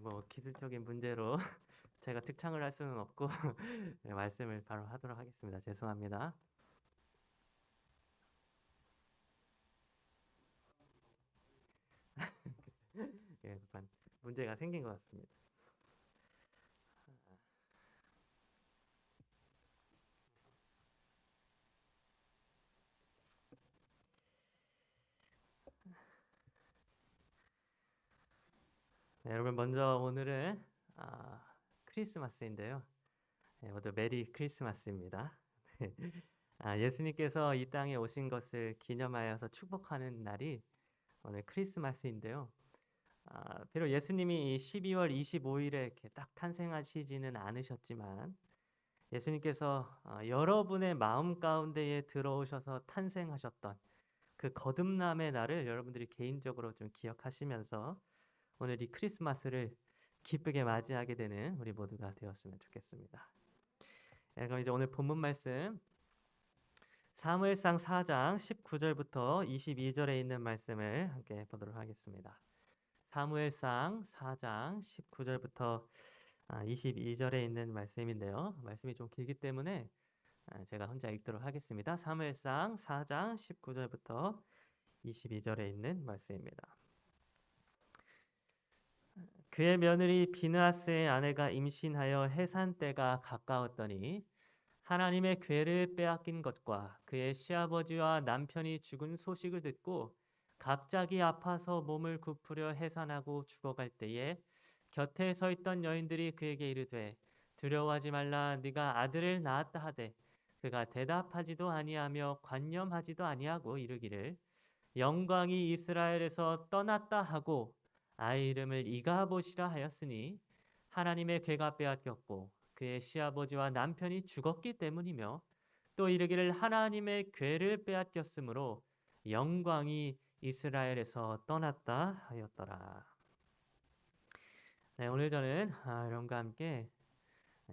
뭐 기술적인 문제로 제가 특창을 할 수는 없고 말씀을 바로 하도록 하겠습니다. 죄송합니다. 약간 문제가 생긴 것 같습니다. 여러분 먼저 오늘은 크리스마스인데요. 모두 메리 크리스마스입니다. 예수님께서 이 땅에 오신 것을 기념하여서 축복하는 날이 오늘 크리스마스인데요. 비록 예수님이 12월 25일에 이렇게 딱 탄생하시지는 않으셨지만 예수님께서 여러분의 마음 가운데에 들어오셔서 탄생하셨던 그 거듭남의 날을 여러분들이 개인적으로 좀 기억하시면서 오늘 이 크리스마스를 기쁘게 맞이하게 되는 우리 모두가 되었으면 좋겠습니다. 그럼 이제 오늘 본문 말씀 사무엘상 4장 19절부터 22절에 있는 말씀을 함께 보도록 하겠습니다. 사무엘상 4장 19절부터 22절에 있는 말씀인데요. 말씀이 좀 길기 때문에 제가 혼자 읽도록 하겠습니다. 사무엘상 4장 19절부터 22절에 있는 말씀입니다. 그의 며느리 비느하스의 아내가 임신하여 해산 때가 가까웠더니 하나님의 궤를 빼앗긴 것과 그의 시아버지와 남편이 죽은 소식을 듣고 갑자기 아파서 몸을 굽으려 해산하고 죽어갈 때에 곁에 서 있던 여인들이 그에게 이르되 두려워하지 말라 네가 아들을 낳았다 하되 그가 대답하지도 아니하며 관념하지도 아니하고 이르기를 영광이 이스라엘에서 떠났다 하고 아이 이름을 이가봇이라 하였으니 하나님의 궤가 빼앗겼고 그의 시아버지와 남편이 죽었기 때문이며 또 이르기를 하나님의 궤를 빼앗겼으므로 영광이 이스라엘에서 떠났다 하였더라. 네, 오늘 저는 여러분과 함께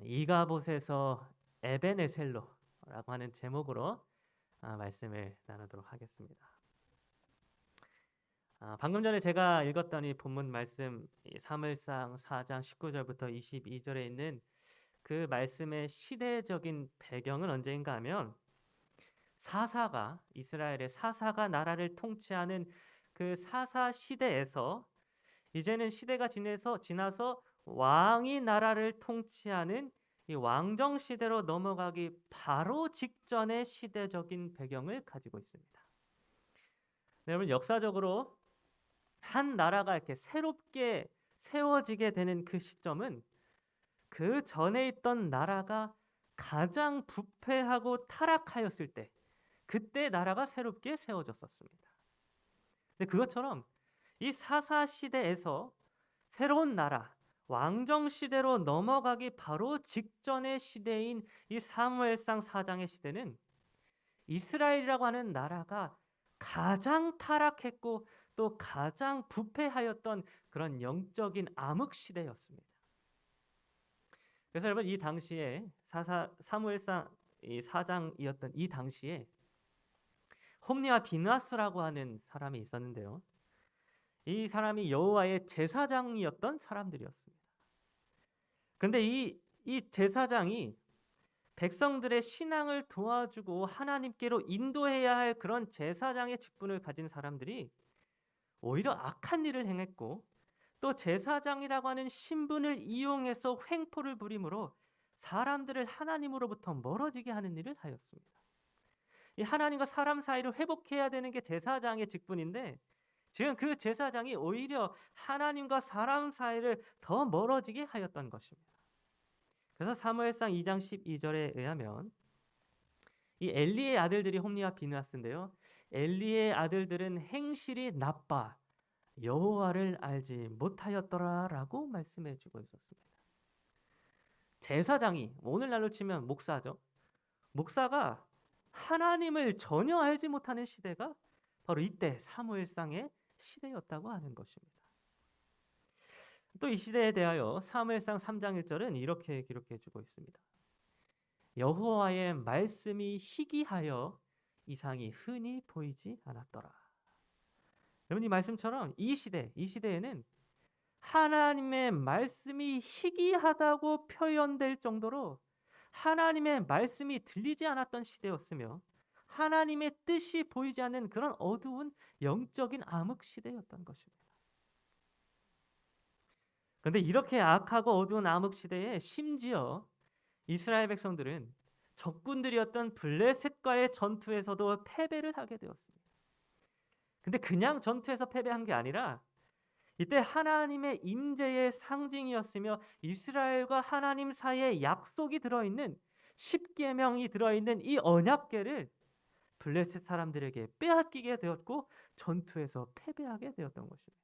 이가봇에서 에베네셀로라고 하는 제목으로 말씀을 나누도록 하겠습니다. 방금 전에 제가 읽었던 이 본문 말씀 사무엘상 4장 19절부터 22절에 있는 그 말씀의 시대적인 배경은 언제인가 하면 이스라엘의 사사가 나라를 통치하는 그 사사 시대에서 이제는 시대가 지나서 왕이 나라를 통치하는 이 왕정 시대로 넘어가기 바로 직전의 시대적인 배경을 가지고 있습니다. 네, 여러분 역사적으로 한 나라가 이렇게 새롭게 세워지게 되는 그 시점은 그 전에 있던 나라가 가장 부패하고 타락하였을 때 그때 나라가 새롭게 세워졌었습니다. 근데 그것처럼 이 사사 시대에서 새로운 나라 왕정 시대로 넘어가기 바로 직전의 시대인 이 사무엘상 4장의 시대는 이스라엘이라고 하는 나라가 가장 타락했고 또 가장 부패하였던 그런 영적인 암흑 시대였습니다. 그래서 여러분 이 당시에 사무엘상 이 4장이었던 이 당시에 홈리와 비느하스라고 하는 사람이 있었는데요. 이 사람이 여호와의 제사장이었던 사람들이었습니다. 그런데 이 제사장이 백성들의 신앙을 도와주고 하나님께로 인도해야 할 그런 제사장의 직분을 가진 사람들이 오히려 악한 일을 행했고 또 제사장이라고 하는 신분을 이용해서 횡포를 부림으로 사람들을 하나님으로부터 멀어지게 하는 일을 하였습니다. 이 하나님과 사람 사이를 회복해야 되는 게 제사장의 직분인데 지금 그 제사장이 오히려 하나님과 사람 사이를 더 멀어지게 하였던 것입니다. 그래서 사무엘상 2장 12절에 의하면 이 엘리의 아들들이 홈리와 비느하스인데요. 엘리의 아들들은 행실이 나빠 여호와를 알지 못하였더라라고 말씀해주고 있었습니다. 제사장이 오늘날로 치면 목사죠. 목사가 하나님을 전혀 알지 못하는 시대가 바로 이때 사무엘상의 시대였다고 하는 것입니다. 또 이 시대에 대하여 사무엘상 3장 1절은 이렇게 기록해 주고 있습니다. 여호와의 말씀이 희귀하여 이상이 흔히 보이지 않았더라. 여러분 이 말씀처럼 이 시대에는 하나님의 말씀이 희귀하다고 표현될 정도로 하나님의 말씀이 들리지 않았던 시대였으며 하나님의 뜻이 보이지 않는 그런 어두운 영적인 암흑 시대였던 것입니다. 그런데 이렇게 악하고 어두운 암흑 시대에 심지어 이스라엘 백성들은 적군들이었던 블레셋과의 전투에서도 패배를 하게 되었습니다. 근데 그냥 전투에서 패배한 게 아니라 이때 하나님의 임재의 상징이었으며 이스라엘과 하나님 사이에 약속이 들어있는 십계명이 들어있는 이 언약궤를 블레셋 사람들에게 빼앗기게 되었고 전투에서 패배하게 되었던 것입니다.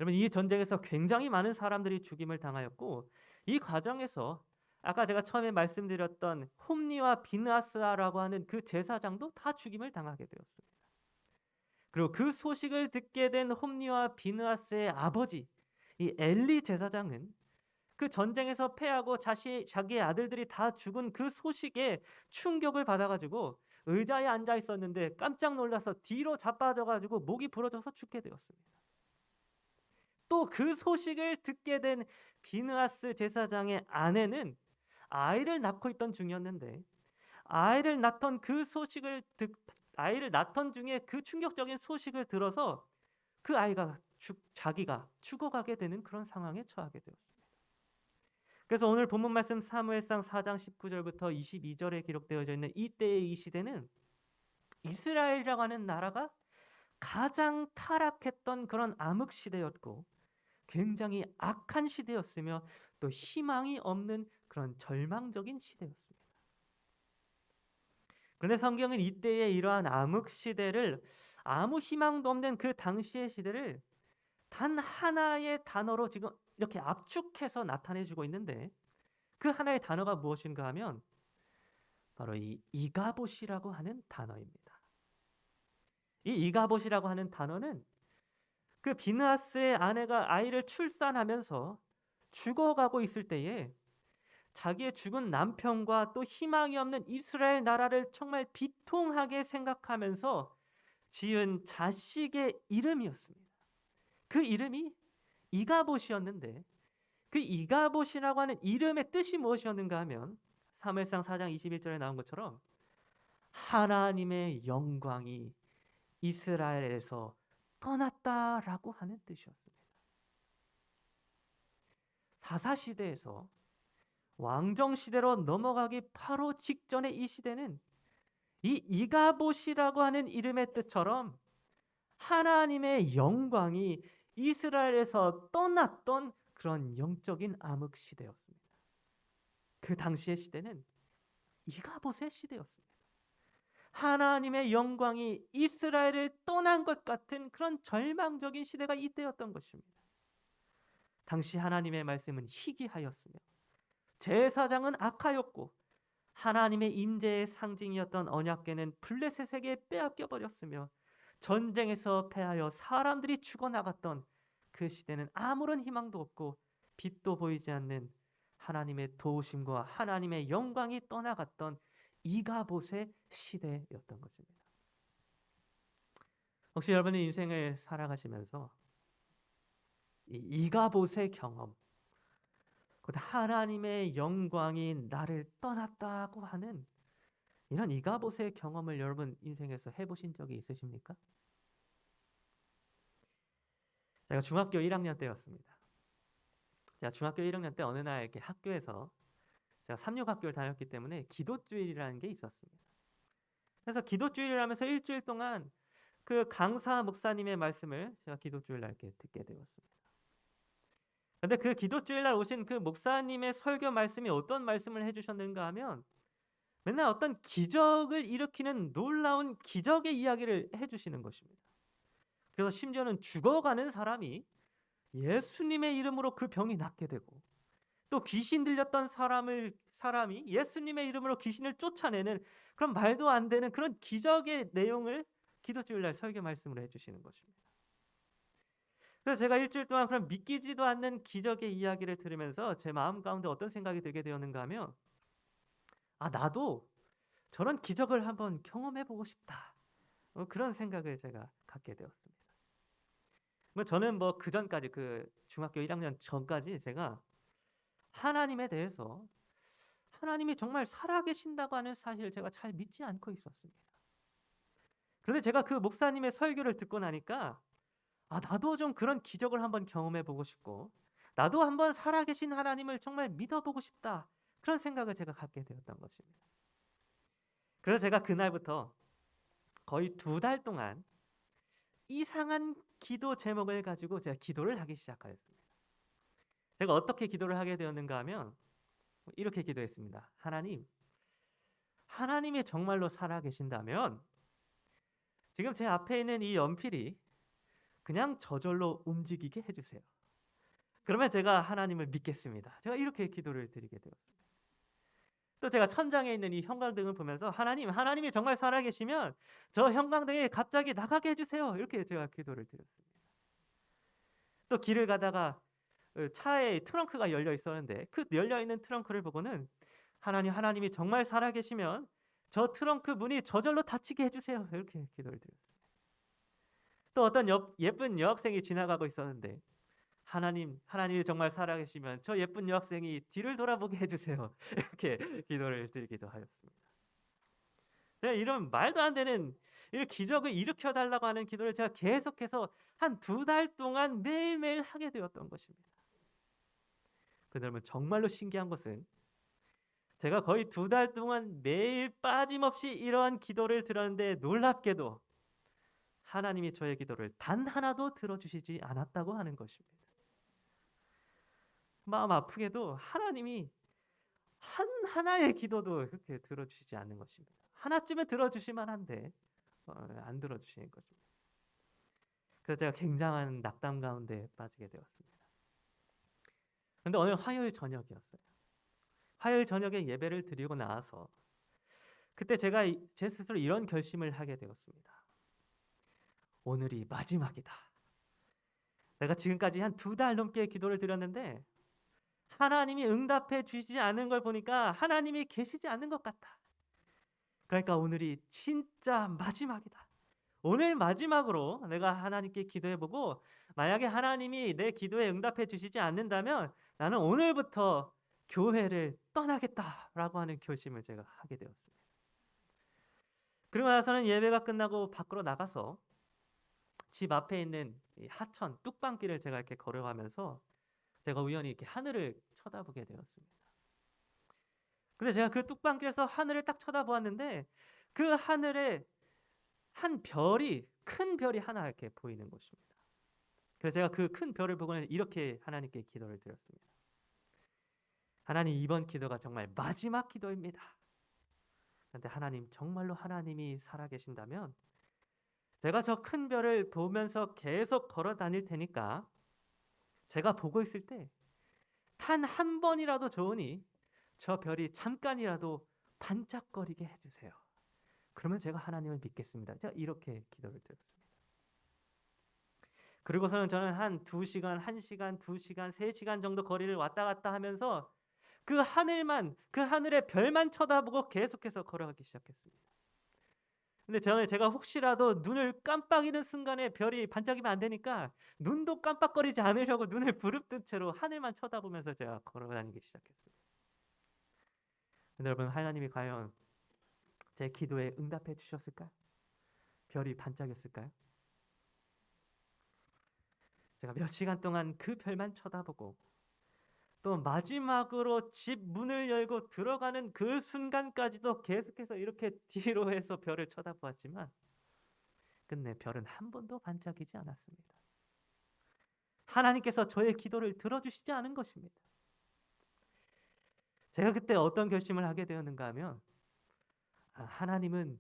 여러분, 이 전쟁에서 굉장히 많은 사람들이 죽임을 당하였고 이 과정에서 아까 제가 처음에 말씀드렸던 홈니와 비느하스라고 하는 그 제사장도 다 죽임을 당하게 되었습니다. 그리고 그 소식을 듣게 된 홈니와 비느하스의 아버지 이 엘리 제사장은 그 전쟁에서 패하고 자기의 아들들이 다 죽은 그 소식에 충격을 받아가지고 의자에 앉아 있었는데 깜짝 놀라서 뒤로 자빠져가지고 목이 부러져서 죽게 되었습니다. 또 그 소식을 듣게 된 비느하스 제사장의 아내는 아이를 낳고 있던 중이었는데 아이를 낳던 중에 그 충격적인 소식을 들어서 그 아이가 자기가 죽어가게 되는 그런 상황에 처하게 되었습니다. 그래서 오늘 본문 말씀 사무엘상 4장 19절부터 22절에 기록되어져 있는 이때의 이 시대는 이스라엘이라고 하는 나라가 가장 타락했던 그런 암흑 시대였고 굉장히 악한 시대였으며 또 희망이 없는 그런 절망적인 시대였습니다. 그런데 성경은 이때의 이러한 암흑 시대를 아무 희망도 없는 그 당시의 시대를 단 하나의 단어로 지금 이렇게 압축해서 나타내주고 있는데 그 하나의 단어가 무엇인가 하면 바로 이 이가봇이라고 하는 단어입니다. 이 이가봇이라고 하는 단어는 그 비느하스의 아내가 아이를 출산하면서 죽어가고 있을 때에 자기의 죽은 남편과 또 희망이 없는 이스라엘 나라를 정말 비통하게 생각하면서 지은 자식의 이름이었습니다. 그 이름이 이가봇이었는데 그 이가봇이라고 하는 이름의 뜻이 무엇이었는가 하면 사무엘상 4장 21절에 나온 것처럼 하나님의 영광이 이스라엘에서 떠났다라고 하는 뜻이었습니다. 사사시대에서 왕정시대로 넘어가기 바로 직전의 이 시대는 이 이가봇이라고 하는 이름의 뜻처럼 하나님의 영광이 이스라엘에서 떠났던 그런 영적인 암흑 시대였습니다. 그 당시의 시대는 이가봇의 시대였습니다. 하나님의 영광이 이스라엘을 떠난 것 같은 그런 절망적인 시대가 이때였던 것입니다. 당시 하나님의 말씀은 희귀하였으며 제사장은 악하였고 하나님의 임재의 상징이었던 언약궤는 블레셋에게 빼앗겨 버렸으며 전쟁에서 패하여 사람들이 죽어나갔던 그 시대는 아무런 희망도 없고 빛도 보이지 않는 하나님의 도우심과 하나님의 영광이 떠나갔던 이가봇의 시대였던 것입니다. 혹시 여러분의 인생을 살아가시면서 이가봇의 경험, 곧 하나님의 영광이 나를 떠났다고 하는 이런 이가봇의 경험을 여러분 인생에서 해보신 적이 있으십니까? 제가 중학교 1학년 때였습니다. 제가 중학교 1학년 때 어느 날 이렇게 학교에서 제가 삼육학교를 다녔기 때문에 기도주일이라는 게 있었습니다. 그래서 기도주일을 하면서 일주일 동안 그 강사 목사님의 말씀을 제가 기도주일 날 이렇게 듣게 되었습니다. 그런데 그 기도주일 날 오신 그 목사님의 설교 말씀이 어떤 말씀을 해주셨는가 하면 맨날 어떤 기적을 일으키는 놀라운 기적의 이야기를 해주시는 것입니다. 그래서 심지어는 죽어가는 사람이 예수님의 이름으로 그 병이 낫게 되고 또 귀신 들렸던 사람이 예수님의 이름으로 귀신을 쫓아내는 그런 말도 안 되는 그런 기적의 내용을 기도주일날 설교 말씀으로 해주시는 것입니다. 그래서 제가 일주일 동안 그런 믿기지도 않는 기적의 이야기를 들으면서 제 마음 가운데 어떤 생각이 들게 되었는가 하면 나도 저런 기적을 한번 경험해보고 싶다. 그런 생각을 제가 갖게 되었습니다. 저는 그 전까지 그 중학교 1학년 전까지 제가 하나님에 대해서 하나님이 정말 살아계신다고 하는 사실을 제가 잘 믿지 않고 있었습니다. 그런데 제가 그 목사님의 설교를 듣고 나니까 나도 좀 그런 기적을 한번 경험해 보고 싶고 나도 한번 살아계신 하나님을 정말 믿어보고 싶다. 그런 생각을 제가 갖게 되었던 것입니다. 그래서 제가 그날부터 거의 2달 동안 이상한 기도 제목을 가지고 제가 기도를 하기 시작하였습니다. 제가 어떻게 기도를 하게 되었는가 하면 이렇게 기도했습니다. 하나님이 정말로 살아계신다면 지금 제 앞에 있는 이 연필이 그냥 저절로 움직이게 해주세요. 그러면 제가 하나님을 믿겠습니다. 제가 이렇게 기도를 드리게 되었습니다. 또 제가 천장에 있는 이 형광등을 보면서 하나님이 정말 살아계시면 저 형광등이 갑자기 나가게 해주세요. 이렇게 제가 기도를 드렸습니다. 또 길을 가다가 차에 트렁크가 열려 있었는데 그 열려 있는 트렁크를 보고는 하나님이 정말 살아계시면 저 트렁크 문이 저절로 닫히게 해주세요. 이렇게 기도를 드렸습니다. 또 어떤 예쁜 여학생이 지나가고 있었는데 하나님이 정말 살아계시면 저 예쁜 여학생이 뒤를 돌아보게 해주세요. 이렇게 기도를 드리기도 하였습니다. 제가 이런 말도 안 되는 이런 기적을 일으켜달라고 하는 기도를 제가 계속해서 한 2달 동안 매일매일 하게 되었던 것입니다. 그러면 정말로 신기한 것은 제가 거의 2달 동안 매일 빠짐없이 이러한 기도를 드렸는데 놀랍게도 하나님이 저의 기도를 단 하나도 들어주시지 않았다고 하는 것입니다. 마음 아프게도 하나님이 하나의 기도도 그렇게 들어주시지 않는 것입니다. 하나쯤은 들어주시만 한데 안 들어주시는 것입니다. 그래서 제가 굉장한 낙담 가운데 빠지게 되었습니다. 그런데 오늘 화요일 저녁이었어요. 화요일 저녁에 예배를 드리고 나와서 그때 제가 제 스스로 이런 결심을 하게 되었습니다. 오늘이 마지막이다. 내가 지금까지 한 2달 넘게 기도를 드렸는데 하나님이 응답해 주시지 않은 걸 보니까 하나님이 계시지 않는 것 같다. 그러니까 오늘이 진짜 마지막이다. 오늘 마지막으로 내가 하나님께 기도해보고 만약에 하나님이 내 기도에 응답해 주시지 않는다면 나는 오늘부터 교회를 떠나겠다라고 하는 결심을 제가 하게 되었습니다. 그리고 나서는 예배가 끝나고 밖으로 나가서 집 앞에 있는 이 하천 뚝방길을 제가 이렇게 걸어가면서 제가 우연히 이렇게 하늘을 쳐다보게 되었습니다. 근데 제가 그 뚝방길에서 하늘을 딱 쳐다보았는데 그 하늘에 큰 별이 하나 이렇게 보이는 것입니다. 그래서 제가 그 큰 별을 보고는 이렇게 하나님께 기도를 드렸습니다. 하나님, 이번 기도가 정말 마지막 기도입니다. 그런데 하나님, 정말로 하나님이 살아계신다면 제가 저 큰 별을 보면서 계속 걸어 다닐 테니까 제가 보고 있을 때 단 한 번이라도 좋으니 저 별이 잠깐이라도 반짝거리게 해주세요. 그러면 제가 하나님을 믿겠습니다. 제가 이렇게 기도를 드렸습니다. 그리고서는 저는 한 2시간, 1시간, 2시간, 3시간 정도 거리를 왔다 갔다 하면서 그 하늘의 별만 쳐다보고 계속해서 걸어가기 시작했습니다. 근데 제가 혹시라도 눈을 깜빡이는 순간에 별이 반짝이면 안 되니까 눈도 깜빡거리지 않으려고 눈을 부릅뜬 채로 하늘만 쳐다보면서 제가 걸어다니기 시작했습니다. 근데 여러분, 하나님이 과연 제 기도에 응답해 주셨을까요? 별이 반짝였을까요? 제가 몇 시간 동안 그 별만 쳐다보고 또 마지막으로 집 문을 열고 들어가는 그 순간까지도 계속해서 이렇게 뒤로 해서 별을 쳐다보았지만 끝내 별은 한 번도 반짝이지 않았습니다. 하나님께서 저의 기도를 들어주시지 않은 것입니다. 제가 그때 어떤 결심을 하게 되었는가 하면 하나님은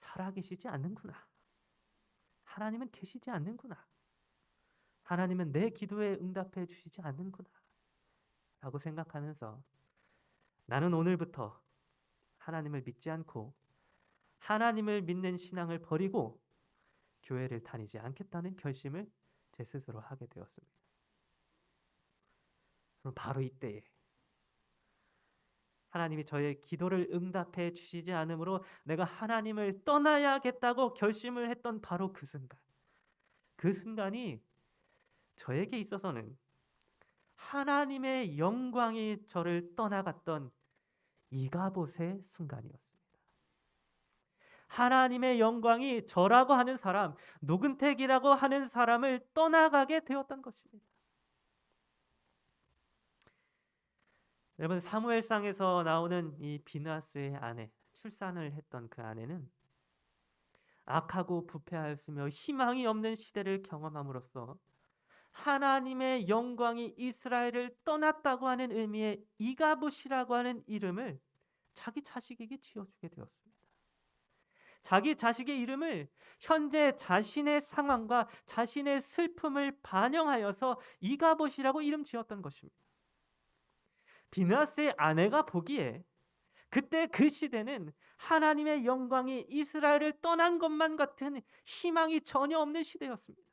살아계시지 않는구나. 하나님은 계시지 않는구나. 하나님은 내 기도에 응답해 주시지 않는구나 라고 생각하면서 나는 오늘부터 하나님을 믿지 않고 하나님을 믿는 신앙을 버리고 교회를 다니지 않겠다는 결심을 제 스스로 하게 되었습니다. 그럼 바로 이때에 하나님이 저의 기도를 응답해 주시지 않으므로 내가 하나님을 떠나야겠다고 결심을 했던 바로 그 순간이 저에게 있어서는 하나님의 영광이 저를 떠나갔던 이가봇의 순간이었습니다. 하나님의 영광이 저라고 하는 사람, 노근택이라고 하는 사람을 떠나가게 되었던 것입니다. 여러분, 사무엘상에서 나오는 이 비느하스의 아내, 출산을 했던 그 아내는 악하고 부패하였으며 희망이 없는 시대를 경험함으로써 하나님의 영광이 이스라엘을 떠났다고 하는 의미의 이가봇이라고 하는 이름을 자기 자식에게 지어주게 되었습니다. 자기 자식의 이름을 현재 자신의 상황과 자신의 슬픔을 반영하여서 이가봇이라고 이름 지었던 것입니다. 비느하스의 아내가 보기에 그때 그 시대는 하나님의 영광이 이스라엘을 떠난 것만 같은 희망이 전혀 없는 시대였습니다.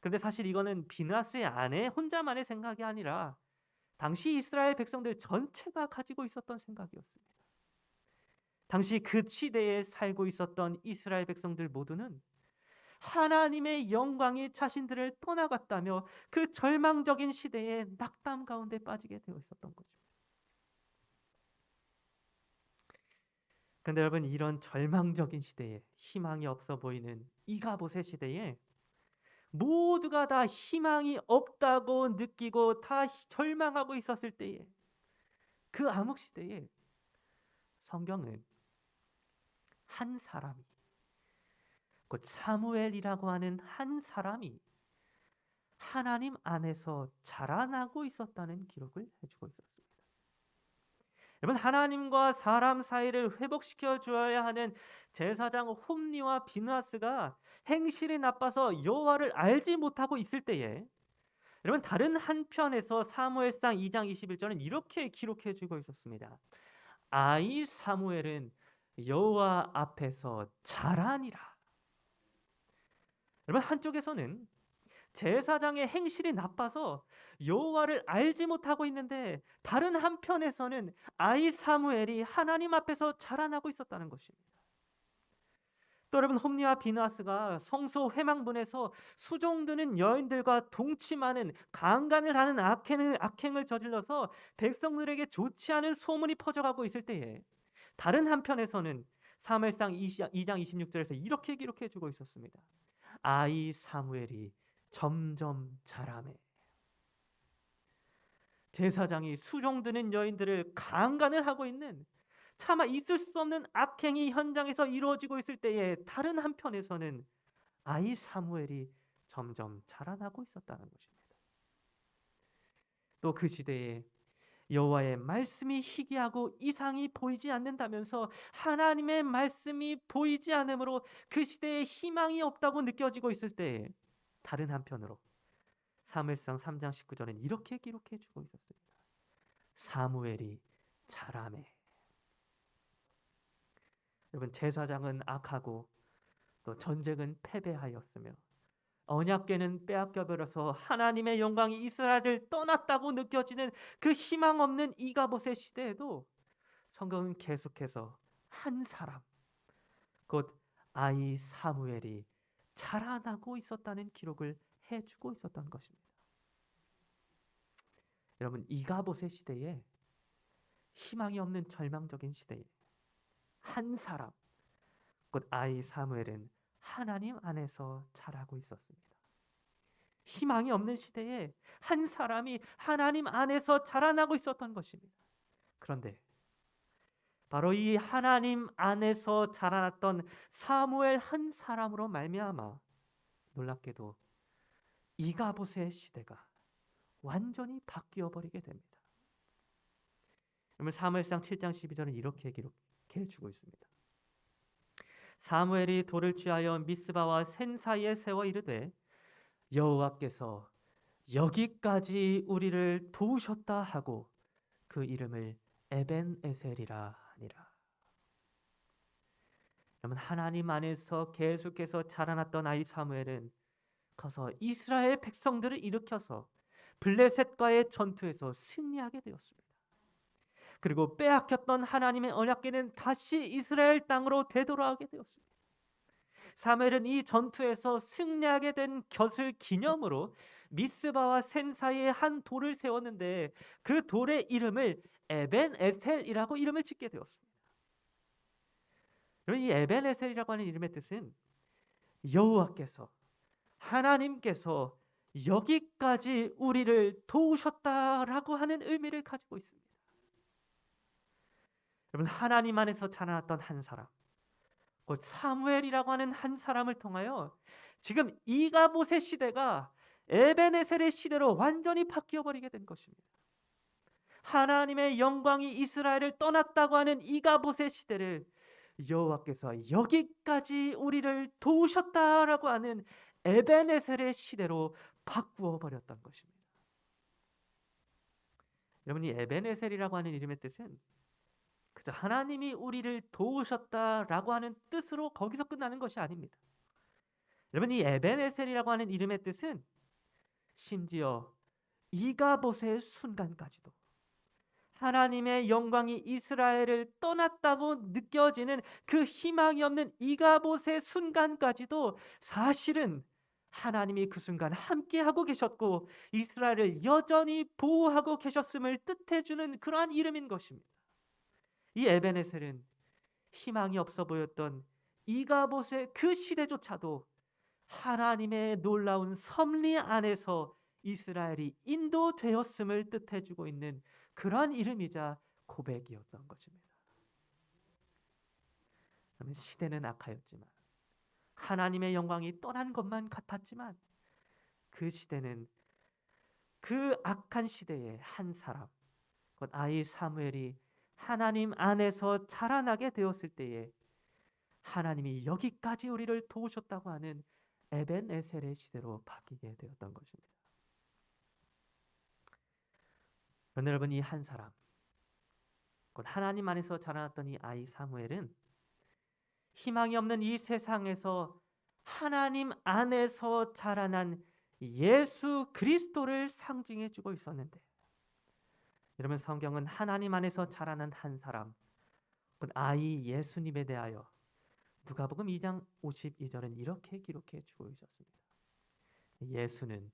그런데 사실 이거는 비느하스의 아내 혼자만의 생각이 아니라 당시 이스라엘 백성들 전체가 가지고 있었던 생각이었습니다. 당시 그 시대에 살고 있었던 이스라엘 백성들 모두는 하나님의 영광이 자신들을 떠나갔다며 그 절망적인 시대에 낙담 가운데 빠지게 되어 있었던 거죠. 그런데 여러분, 이런 절망적인 시대에, 희망이 없어 보이는 이가봇의 시대에 모두가 다 희망이 없다고 느끼고 다 절망하고 있었을 때에, 그 암흑 시대에 성경은 한 사람이, 곧 사무엘이라고 하는 한 사람이 하나님 안에서 자라나고 있었다는 기록을 해주고 있었습니다. 여러분, 하나님과 사람 사이를 회복시켜 주어야 하는 제사장 홈리와 비느하스가 행실이 나빠서 여호와를 알지 못하고 있을 때에, 여러분, 다른 한편에서 사무엘상 2장 21절은 이렇게 기록해 주고 있었습니다. 아이 사무엘은 여호와 앞에서 자라니라. 여러분, 한쪽에서는 제사장의 행실이 나빠서 여호와를 알지 못하고 있는데, 다른 한편에서는 아이 사무엘이 하나님 앞에서 자라나고 있었다는 것입니다. 또 여러분, 홈리와 비느하스가 성소 회망문에서 수종드는 여인들과 동침하는, 강간을 하는 악행을 저질러서 백성들에게 좋지 않은 소문이 퍼져가고 있을 때에, 다른 한편에서는 사무엘상 2장 26절에서 이렇게 기록해 주고 있었습니다. 아이 사무엘이 점점 자라매. 제사장이 수종드는 여인들을 강간을 하고 있는, 차마 있을 수 없는 악행이 현장에서 이루어지고 있을 때에, 다른 한편에서는 아이 사무엘이 점점 자라나고 있었다는 것입니다. 또 그 시대에 여호와의 말씀이 희귀하고 이상이 보이지 않는다면서 하나님의 말씀이 보이지 않으므로 그 시대에 희망이 없다고 느껴지고 있을 때에, 다른 한편으로 사무엘상 3장 19절은 이렇게 기록해 주고 있었습니다. 사무엘이 자라매. 여러분, 제사장은 악하고 또 전쟁은 패배하였으며 언약궤는 빼앗겨 버려서 하나님의 영광이 이스라엘을 떠났다고 느껴지는 그 희망 없는 이가봇의 시대에도 성경은 계속해서 한 사람, 곧 아이 사무엘이 자라나고 있었다는 기록을 해주고 있었던 것입니다. 여러분, 이가봇의 시대에, 희망이 없는 절망적인 시대에 한 사람, 곧 아이 사무엘은 하나님 안에서 자라고 있었습니다. 희망이 없는 시대에 한 사람이 하나님 안에서 자라나고 있었던 것입니다. 그런데 바로 이 하나님 안에서 자라났던 사무엘 한 사람으로 말미암아 놀랍게도 이가봇의 시대가 완전히 바뀌어 버리게 됩니다. 그러면 사무엘상 7장 12절은 이렇게 기록해 주고 있습니다. 사무엘이 돌을 취하여 미스바와 센 사이에 세워 이르되 여호와께서 여기까지 우리를 도우셨다 하고 그 이름을 에벤에셀이라 하니라. 여러분, 하나님 안에서 계속해서 자라났던 아이 사무엘은 커서 이스라엘 백성들을 일으켜서 블레셋과의 전투에서 승리하게 되었습니다. 그리고 빼앗겼던 하나님의 언약궤는 다시 이스라엘 땅으로 되돌아오게 되었습니다. 사무엘은 이 전투에서 승리하게 된 것을 기념으로 미스바와 센 사이에 한 돌을 세웠는데 그 돌의 이름을 에벤 에셀이라고 이름을 짓게 되었습니다. 여러분, 이 에벤 에셀이라고 하는 이름의 뜻은 여호와께서, 하나님께서 여기까지 우리를 도우셨다라고 하는 의미를 가지고 있습니다. 여러분, 하나님 안에서 자라났던 한 사람, 곧 사무엘이라고 하는 한 사람을 통하여 지금 이가봇의 시대가 에벤에셀의 시대로 완전히 바뀌어 버리게 된 것입니다. 하나님의 영광이 이스라엘을 떠났다고 하는 이가봇의 시대를 여호와께서 여기까지 우리를 도우셨다라고 하는 에벤에셀의 시대로 바꾸어 버렸던 것입니다. 여러분, 이 에벤에셀이라고 하는 이름의 뜻은 그저 하나님이 우리를 도우셨다라고 하는 뜻으로 거기서 끝나는 것이 아닙니다. 여러분, 이 에벤에셀이라고 하는 이름의 뜻은 심지어 이가봇의 순간까지도 하나님의 영광이 이스라엘을 떠났다고 느껴지는 그 희망이 없는 이가봇의 순간까지도 사실은 하나님이 그 순간 함께하고 계셨고 이스라엘을 여전히 보호하고 계셨음을 뜻해주는 그러한 이름인 것입니다. 이 에벤에셀은 희망이 없어 보였던 이가봇의 그 시대조차도 하나님의 놀라운 섭리 안에서 이스라엘이 인도되었음을 뜻해주고 있는 그러한 이름이자 고백이었던 것입니다. 그러면 시대는 악하였지만 하나님의 영광이 떠난 것만 같았지만 그 시대는 그 악한 시대의 한 사람, 곧 아이 사무엘이 하나님 안에서 자라나게 되었을 때에 하나님이 여기까지 우리를 도우셨다고 하는 에벤에셀의 시대로 바뀌게 되었던 것입니다. 그런데 여러분, 이 한 사람, 곧 하나님 안에서 자라났던 이 아이 사무엘은 희망이 없는 이 세상에서 하나님 안에서 자라난 예수 그리스도를 상징해 주고 있었는데, 여러분, 성경은 하나님 안에서 자라난 한 사람, 곧 아이 예수님에 대하여 누가복음 2장 52절은 이렇게 기록해 주고 있었습니다. 예수는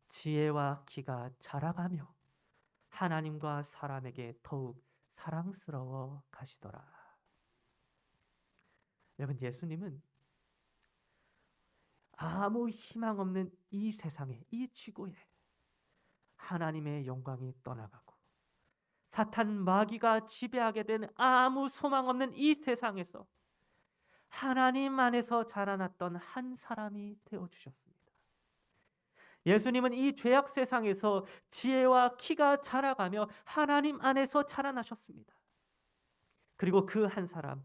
지혜와 키가 자라가며 하나님과 사람에게 더욱 사랑스러워 가시더라. 여러분, 예수님은 아무 희망 없는 이 세상에, 이 지구에 하나님의 영광이 떠나가고 사탄 마귀가 지배하게 된 아무 소망 없는 이 세상에서 하나님 안에서 자라났던 한 사람이 되어주셨습니다. 예수님은 이 죄악 세상에서 지혜와 키가 자라가며 하나님 안에서 자라나셨습니다. 그리고 그 한 사람,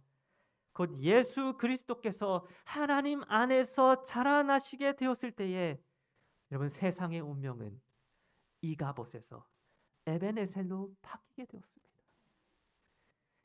곧 예수 그리스도께서 하나님 안에서 자라나시게 되었을 때에 여러분, 세상의 운명은 이가봇에서 에벤에셀로 바뀌게 되었습니다.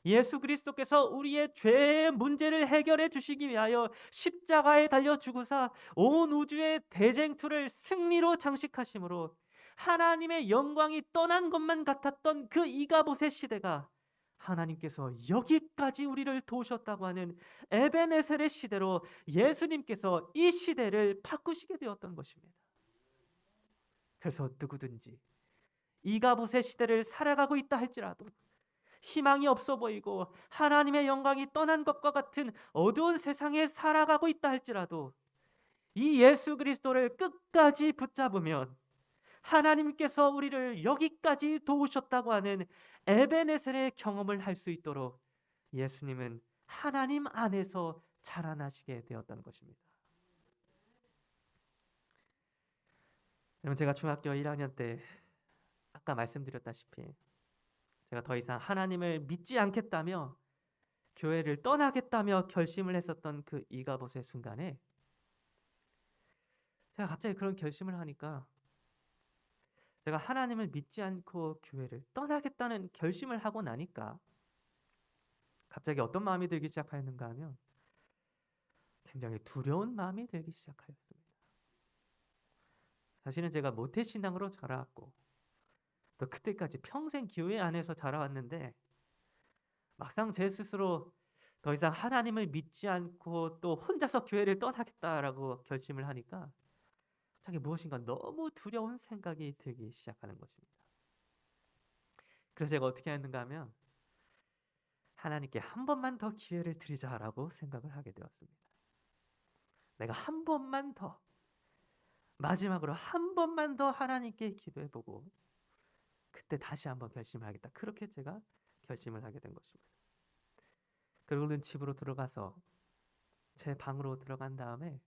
예수 그리스도께서 우리의 죄의 문제를 해결해 주시기 위하여 십자가에 달려 죽으사 온 우주의 대쟁투를 승리로 장식하심으로 하나님의 영광이 떠난 것만 같았던 그 이가봇의 시대가 하나님께서 여기까지 우리를 도우셨다고 하는 에벤에셀의 시대로 예수님께서 이 시대를 바꾸시게 되었던 것입니다. 그래서 누구든지 이가봇의 시대를 살아가고 있다 할지라도, 희망이 없어 보이고 하나님의 영광이 떠난 것과 같은 어두운 세상에 살아가고 있다 할지라도 이 예수 그리스도를 끝까지 붙잡으면 하나님께서 우리를 여기까지 도우셨다고 하는 에벤에셀의 경험을 할 수 있도록 예수님은 하나님 안에서 자라나시게 되었던 것입니다. 여러분, 제가 중학교 1학년 때 아까 말씀드렸다시피 제가 더 이상 하나님을 믿지 않겠다며 교회를 떠나겠다며 결심을 했었던 그 이가봇의 순간에 제가 갑자기 그런 결심을 하니까 제가 하나님을 믿지 않고 교회를 떠나겠다는 결심을 하고 나니까 갑자기 어떤 마음이 들기 시작하였는가 하면 굉장히 두려운 마음이 들기 시작하였습니다. 사실은 제가 모태신앙으로 자라왔고 또 그때까지 평생 교회 안에서 자라왔는데 막상 제 스스로 더 이상 하나님을 믿지 않고 또 혼자서 교회를 떠나겠다라고 결심을 하니까 자기 무엇인가 너무 두려운 생각이 들기 시작하는 것입니다. 그래서 제가 어떻게 했는가 하면 하나님께 한 번만 더 기회를 드리자라고 생각을 하게 되었습니다. 내가 한 번만 더, 마지막으로 한 번만 더 하나님께 기도해보고 그때 다시 한번 결심하겠다. 그렇게 제가 결심을 하게 된 것입니다. 그리고는 집으로 들어가서 제 방으로 들어간 다음에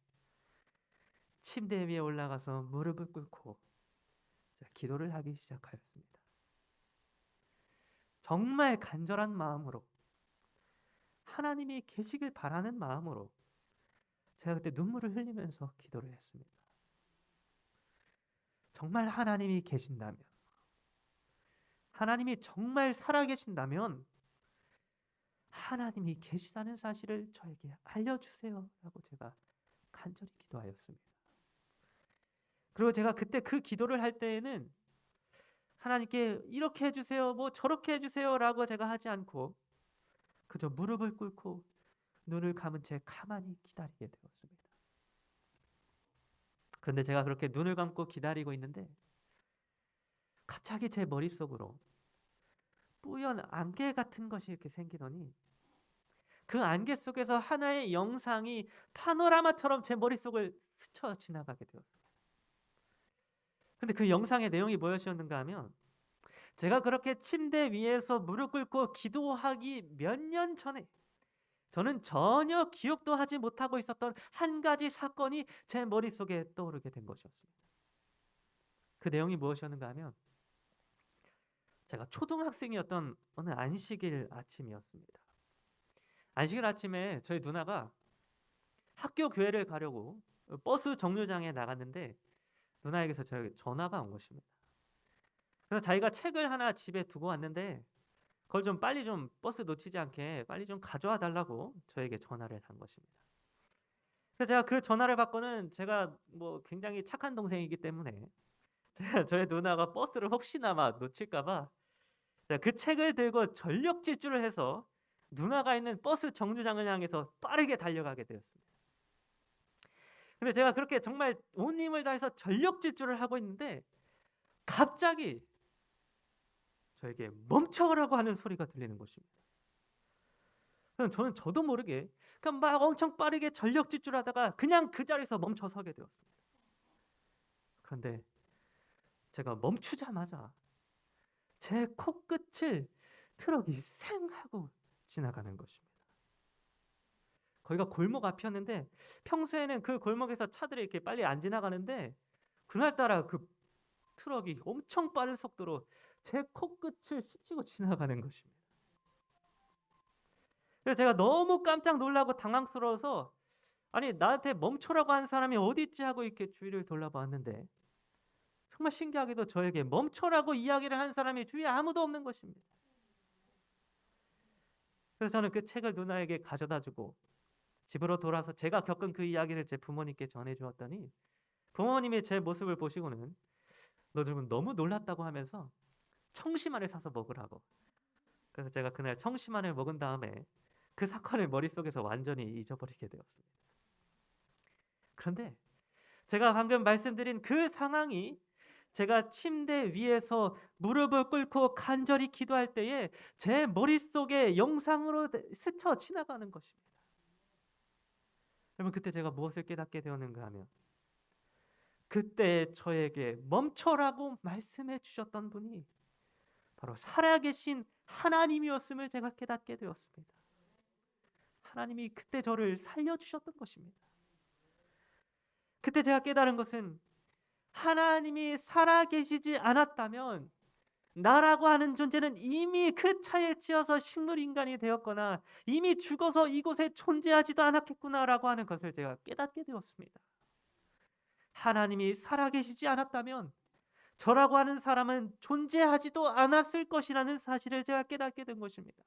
침대 위에 올라가서 무릎을 꿇고 기도를 하기 시작하였습니다. 정말 간절한 마음으로, 하나님이 계시길 바라는 마음으로 제가 그때 눈물을 흘리면서 기도를 했습니다. 정말 하나님이 계신다면, 하나님이 정말 살아계신다면 하나님이 계시다는 사실을 저에게 알려주세요 라고 제가 간절히 기도하였습니다. 그리고 제가 그때 그 기도를 할 때에는 하나님께 이렇게 해주세요, 뭐 저렇게 해주세요 라고 제가 하지 않고 그저 무릎을 꿇고 눈을 감은 채 가만히 기다리게 되었습니다. 그런데 제가 그렇게 눈을 감고 기다리고 있는데 갑자기 제 머릿속으로 뿌연 안개 같은 것이 이렇게 생기더니 그 안개 속에서 하나의 영상이 파노라마처럼 제 머릿속을 스쳐 지나가게 되었습니다. 근데 그 영상의 내용이 무엇이었는가 하면 제가 그렇게 침대 위에서 무릎 꿇고 기도하기 몇 년 전에 저는 전혀 기억도 하지 못하고 있었던 한 가지 사건이 제 머릿속에 떠오르게 된 것이었습니다. 그 내용이 무엇이었는가 하면 제가 초등학생이었던 어느 안식일 아침이었습니다. 안식일 아침에 저희 누나가 학교 교회를 가려고 버스 정류장에 나갔는데 누나에게서 저에게 전화가 온 것입니다. 그래서 자기가 책을 하나 집에 두고 왔는데 그걸 좀 빨리 좀 버스 놓치지 않게 빨리 좀 가져와 달라고 저에게 전화를 한 것입니다. 그래서 제가 그 전화를 받고는 제가 뭐 굉장히 착한 동생이기 때문에 제가 저희 누나가 버스를 혹시나마 놓칠까봐 그 책을 들고 전력 질주를 해서 누나가 있는 버스 정류장을 향해서 빠르게 달려가게 되었습니다. 근데 제가 그렇게 정말 온 힘을 다해서 전력 질주를 하고 있는데 갑자기 저에게 멈춰라고 하는 소리가 들리는 것입니다. 저는 저도 모르게 그냥 막 엄청 빠르게 전력 질주하다가 그냥 그 자리에서 멈춰 서게 되었습니다. 그런데 제가 멈추자마자 제 코끝을 트럭이 생 하고 지나가는 것입니다. 거기가 골목 앞이었는데 평소에는 그 골목에서 차들이 이렇게 빨리 안 지나가는데 그날따라 그 트럭이 엄청 빠른 속도로 제 코끝을 스치고 지나가는 것입니다. 그래서 제가 너무 깜짝 놀라고 당황스러워서 아니 나한테 멈춰라고 한 사람이 어디 있지 하고 이렇게 주위를 돌아봤는데 정말 신기하게도 저에게 멈춰라고 이야기를 한 사람이 주위에 아무도 없는 것입니다. 그래서 저는 그 책을 누나에게 가져다 주고 집으로 돌아서 제가 겪은 그 이야기를 제 부모님께 전해 주었더니 부모님이 제 모습을 보시고는 너 지금 너무 놀랐다고 하면서 청심환을 사서 먹으라고. 그래서 제가 그날 청심환을 먹은 다음에 그 사건을 머릿속에서 완전히 잊어버리게 되었습니다. 그런데 제가 방금 말씀드린 그 상황이 제가 침대 위에서 무릎을 꿇고 간절히 기도할 때에 제 머릿속에 영상으로 스쳐 지나가는 것입니다. 여러분 그때 제가 무엇을 깨닫게 되었는가 하면 그때 저에게 멈춰라고 말씀해 주셨던 분이 바로 살아계신 하나님이었음을 제가 깨닫게 되었습니다. 하나님이 그때 저를 살려주셨던 것입니다. 그때 제가 깨달은 것은 하나님이 살아계시지 않았다면 나라고 하는 존재는 이미 그 차에 치여서 식물인간이 되었거나 이미 죽어서 이곳에 존재하지도 않았겠구나라고 하는 것을 제가 깨닫게 되었습니다. 하나님이 살아계시지 않았다면 저라고 하는 사람은 존재하지도 않았을 것이라는 사실을 제가 깨닫게 된 것입니다.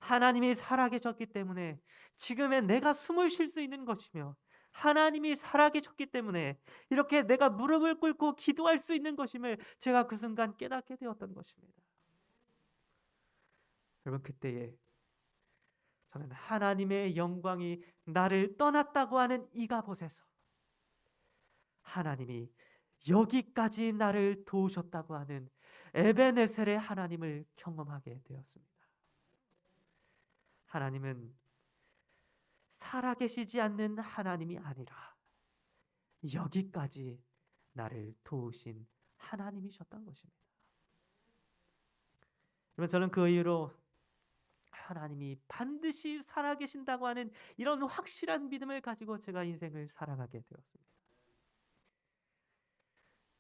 하나님이 살아계셨기 때문에 지금의 내가 숨을 쉴 수 있는 것이며 하나님이 살아계셨기 때문에 이렇게 내가 무릎을 꿇고 기도할 수 있는 것임을 제가 그 순간 깨닫게 되었던 것입니다. 여러분 그때에 저는 하나님의 영광이 나를 떠났다고 하는 이가봇에서 하나님이 여기까지 나를 도우셨다고 하는 에베네셀의 하나님을 경험하게 되었습니다. 하나님은 살아계시지 않는 하나님이 아니라 여기까지 나를 도우신 하나님이셨던 것입니다. 그러면 저는 그 이유로 하나님이 반드시 살아계신다고 하는 이런 확실한 믿음을 가지고 제가 인생을 살아가게 되었습니다.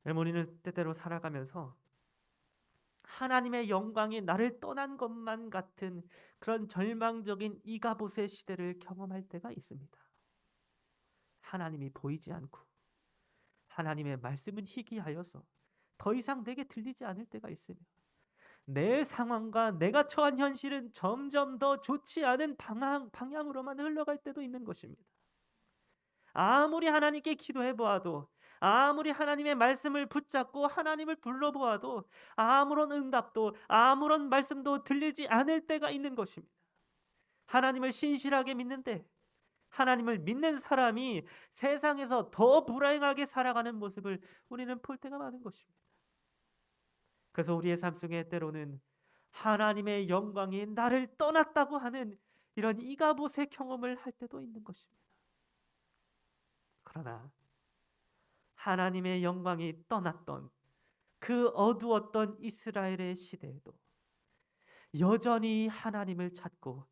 우리는 때때로 살아가면서 하나님의 영광이 나를 떠난 것만 같은 그런 절망적인 이가봇의 시대를 경험할 때가 있습니다. 하나님이 보이지 않고 하나님의 말씀은 희귀하여서 더 이상 내게 들리지 않을 때가 있으며 내 상황과 내가 처한 현실은 점점 더 좋지 않은 방향으로만 흘러갈 때도 있는 것입니다. 아무리 하나님께 기도해 보아도, 아무리 하나님의 말씀을 붙잡고 하나님을 불러보아도 아무런 응답도 아무런 말씀도 들리지 않을 때가 있는 것입니다. 하나님을 신실하게 믿는데 하나님을 믿는 사람이 세상에서 더 불행하게 살아가는 모습을 우리는 볼 때가 많은 것입니다. 그래서 우리의 삶 속에 때로는 하나님의 영광이 나를 떠났다고 하는 이런 이가봇의 경험을 할 때도 있는 것입니다. 그러나 하나님의 영광이 떠났던 그 어두웠던 이스라엘의 시대에도 여전히 하나님을 찾고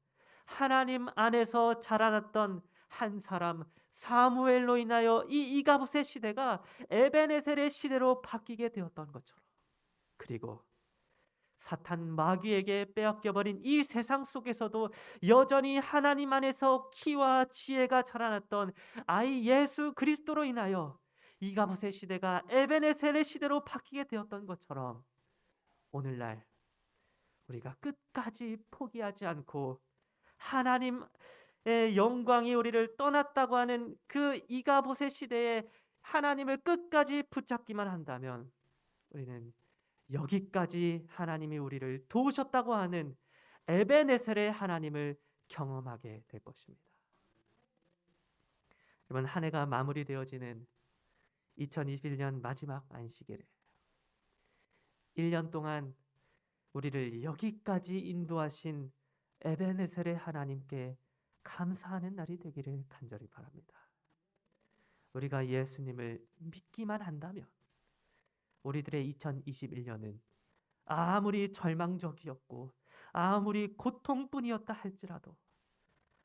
하나님 안에서 자라났던 한 사람 사무엘로 인하여 이 이가봇의 시대가 에베네셀의 시대로 바뀌게 되었던 것처럼, 그리고 사탄 마귀에게 빼앗겨버린 이 세상 속에서도 여전히 하나님 안에서 키와 지혜가 자라났던 아이 예수 그리스도로 인하여 이가봇의 시대가 에베네셀의 시대로 바뀌게 되었던 것처럼 오늘날 우리가 끝까지 포기하지 않고 하나님의 영광이 우리를 떠났다고 하는 그 이가봇의 시대에 하나님을 끝까지 붙잡기만 한다면 우리는 여기까지 하나님이 우리를 도우셨다고 하는 에베네셀의 하나님을 경험하게 될 것입니다. 여러분, 한 해가 마무리되어지는 2021년 마지막 안식일에 1년 동안 우리를 여기까지 인도하신 에베네셀의 하나님께 감사하는 날이 되기를 간절히 바랍니다. 우리가 예수님을 믿기만 한다면 우리들의 2021년은 아무리 절망적이었고 아무리 고통뿐이었다 할지라도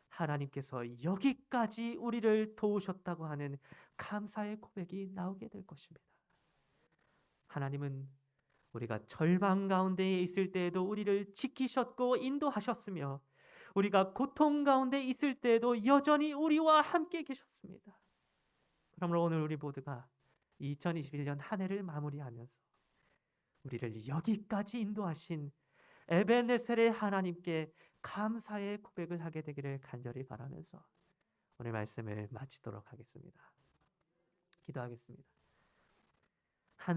하나님께서 여기까지 우리를 도우셨다고 하는 감사의 고백이 나오게 될 것입니다. 하나님은 우리가 절망 가운데에 있을 때에도 우리를 지키셨고 인도하셨으며 우리가 고통 가운데 있을 때에도 여전히 우리와 함께 계셨습니다. 그러므로 오늘 우리 모두가 2021년 한 해를 마무리하면서 우리를 여기까지 인도하신 에베네셀의 하나님께 감사의 고백을 하게 되기를 간절히 바라면서 오늘 말씀을 마치도록 하겠습니다. 기도하겠습니다.